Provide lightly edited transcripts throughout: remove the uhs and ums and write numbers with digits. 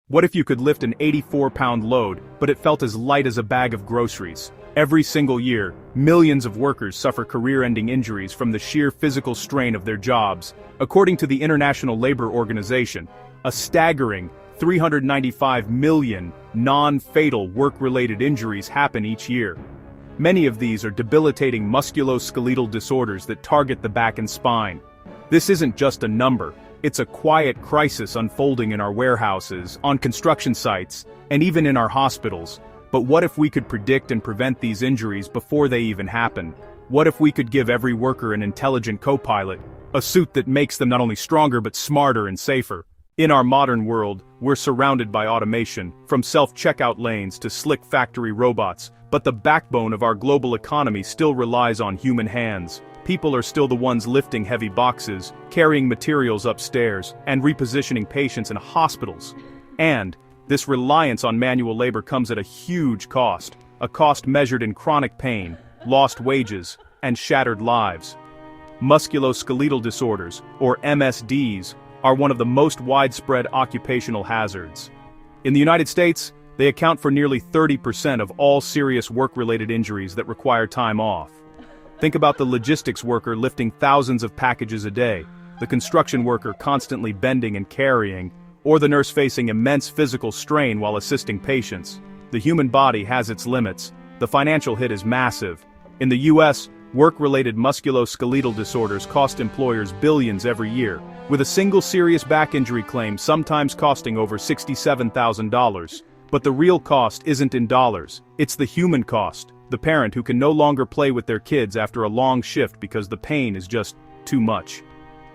What if you could lift an 84-pound load, but it felt as light as a bag of groceries? Every single year, millions of workers suffer career-ending injuries from the sheer physical strain of their jobs. According to the International Labor Organization, a staggering 395 million non-fatal work-related injuries happen each year. Many of these are debilitating musculoskeletal disorders that target the back and spine. This isn't just a number. It's a quiet crisis unfolding in our warehouses, on construction sites, and even in our hospitals. But what if we could predict and prevent these injuries before they even happen? What if we could give every worker an intelligent co-pilot, a suit that makes them not only stronger but smarter and safer? In our modern world, we're surrounded by automation, from self-checkout lanes to slick factory robots, but the backbone of our global economy still relies on human hands. People are still the ones lifting heavy boxes, carrying materials upstairs, and repositioning patients in hospitals. And this reliance on manual labor comes at a huge cost, a cost measured in chronic pain, lost wages, and shattered lives. Musculoskeletal disorders, or MSDs, are one of the most widespread occupational hazards. In the United States, they account for nearly 30% of all serious work-related injuries that require time off. Think about the logistics worker lifting thousands of packages a day, the construction worker constantly bending and carrying, or the nurse facing immense physical strain while assisting patients. The human body has its limits. The financial hit is massive. In the US, work-related musculoskeletal disorders cost employers billions every year, with a single serious back injury claim sometimes costing over $67,000. But the real cost isn't in dollars, it's the human cost. The parent who can no longer play with their kids after a long shift because the pain is just too much.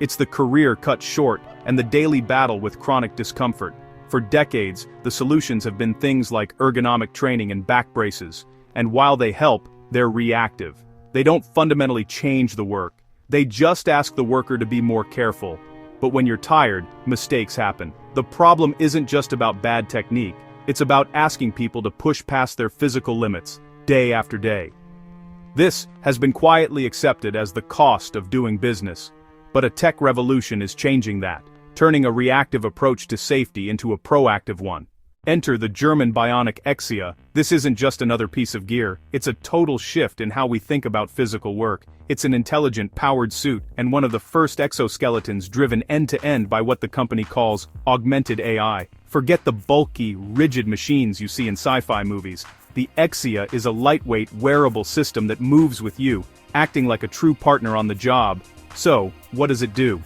It's the career cut short and the daily battle with chronic discomfort. For decades, the solutions have been things like ergonomic training and back braces, and while they help, they're reactive. They don't fundamentally change the work. They just ask the worker to be more careful. But when you're tired, mistakes happen. The problem isn't just about bad technique, it's about asking people to push past their physical limits, day after day. This has been quietly accepted as the cost of doing business. But a tech revolution is changing that, turning a reactive approach to safety into a proactive one. Enter the German bionic Exia. This isn't just another piece of gear, it's a total shift in how we think about physical work. It's an intelligent, powered suit, and one of the first exoskeletons driven end-to-end by what the company calls augmented AI. Forget the bulky, rigid machines you see in sci-fi movies. The Exia is a lightweight, wearable system that moves with you, acting like a true partner on the job. So, what does it do?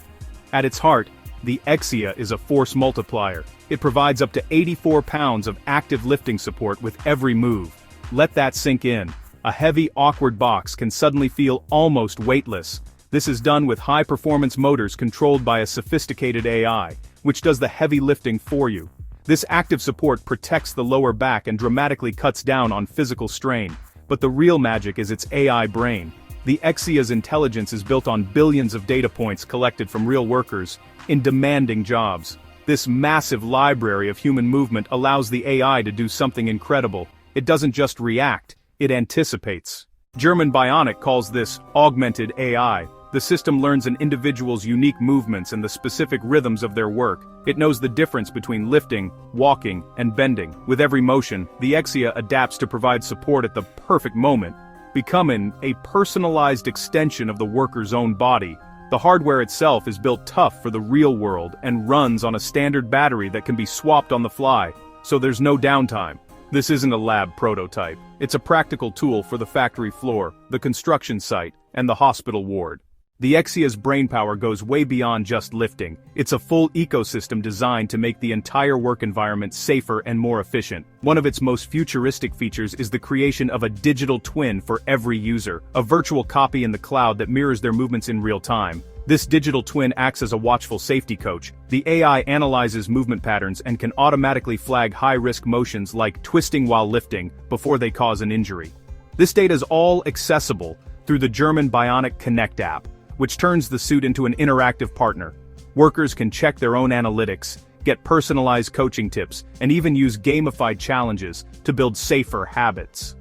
At its heart, the Exia is a force multiplier. It provides up to 84 pounds of active lifting support with every move. Let that sink in. A heavy, awkward box can suddenly feel almost weightless. This is done with high-performance motors controlled by a sophisticated AI, which does the heavy lifting for you. This active support protects the lower back and dramatically cuts down on physical strain. But the real magic is its AI brain. The Exia's intelligence is built on billions of data points collected from real workers in demanding jobs. This massive library of human movement allows the AI to do something incredible. It doesn't just react, it anticipates. German Bionic calls this augmented AI. The system learns an individual's unique movements and the specific rhythms of their work. It knows the difference between lifting, walking, and bending. With every motion, the Exia adapts to provide support at the perfect moment, becoming a personalized extension of the worker's own body. The hardware itself is built tough for the real world and runs on a standard battery that can be swapped on the fly, so there's no downtime. This isn't a lab prototype. It's a practical tool for the factory floor, the construction site, and the hospital ward. The Exia's brainpower goes way beyond just lifting. It's a full ecosystem designed to make the entire work environment safer and more efficient. One of its most futuristic features is the creation of a digital twin for every user, a virtual copy in the cloud that mirrors their movements in real time. This digital twin acts as a watchful safety coach. The AI analyzes movement patterns and can automatically flag high-risk motions like twisting while lifting before they cause an injury. This data is all accessible through the German Bionic Connect app, which turns the suit into an interactive partner. Workers can check their own analytics, get personalized coaching tips, and even use gamified challenges to build safer habits.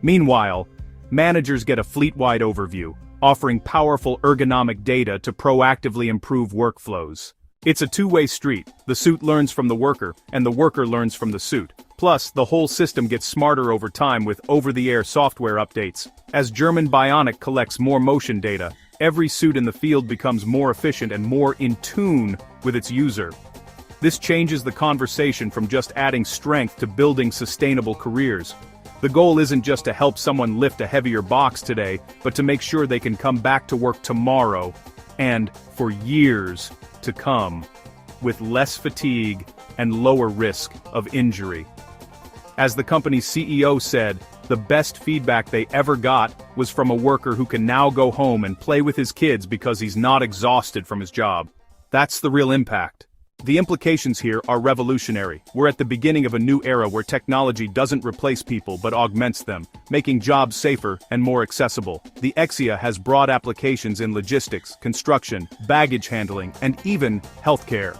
Meanwhile, managers get a fleet-wide overview, offering powerful ergonomic data to proactively improve workflows. It's a two-way street. The suit learns from the worker, and the worker learns from the suit. Plus, the whole system gets smarter over time with over-the-air software updates. As German Bionic collects more motion data, every suit in the field becomes more efficient and more in tune with its user. This changes the conversation from just adding strength to building sustainable careers. The goal isn't just to help someone lift a heavier box today, but to make sure they can come back to work tomorrow, and for years to come, with less fatigue and lower risk of injury. As the company's CEO said, the best feedback they ever got was from a worker who can now go home and play with his kids because he's not exhausted from his job. That's the real impact. The implications here are revolutionary. We're at the beginning of a new era where technology doesn't replace people but augments them, making jobs safer and more accessible. The Exia has broad applications in logistics, construction, baggage handling, and even healthcare.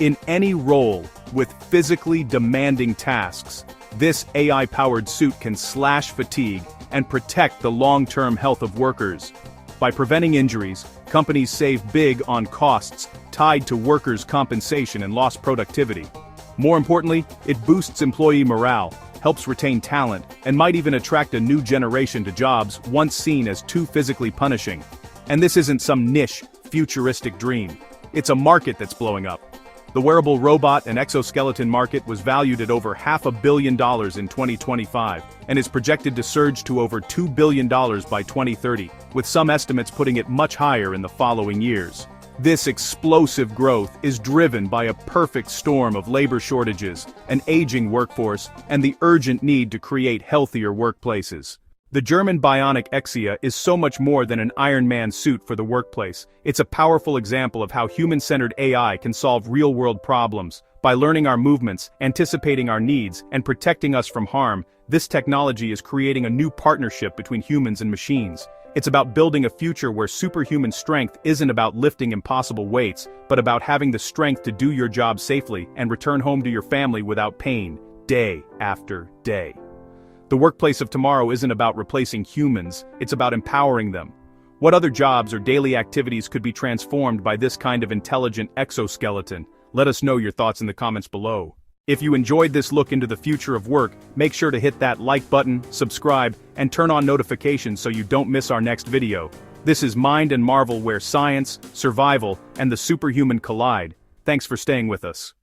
In any role with physically demanding tasks, this AI-powered suit can slash fatigue and protect the long-term health of workers. By preventing injuries, companies save big on costs tied to workers' compensation and lost productivity. More importantly, it boosts employee morale, helps retain talent, and might even attract a new generation to jobs once seen as too physically punishing. And this isn't some niche, futuristic dream. It's a market that's blowing up. The wearable robot and exoskeleton market was valued at over $500 million in 2025, and is projected to surge to over $2 billion by 2030, with some estimates putting it much higher in the following years. This explosive growth is driven by a perfect storm of labor shortages, an aging workforce, and the urgent need to create healthier workplaces. The German Bionic Exia is so much more than an Iron Man suit for the workplace. It's a powerful example of how human-centered AI can solve real-world problems. By learning our movements, anticipating our needs, and protecting us from harm, this technology is creating a new partnership between humans and machines. It's about building a future where superhuman strength isn't about lifting impossible weights, but about having the strength to do your job safely and return home to your family without pain, day after day. The workplace of tomorrow isn't about replacing humans, it's about empowering them. What other jobs or daily activities could be transformed by this kind of intelligent exoskeleton? Let us know your thoughts in the comments below. If you enjoyed this look into the future of work, make sure to hit that like button, subscribe, and turn on notifications so you don't miss our next video. This is Mind and Marvel, where science, survival, and the superhuman collide. Thanks for staying with us.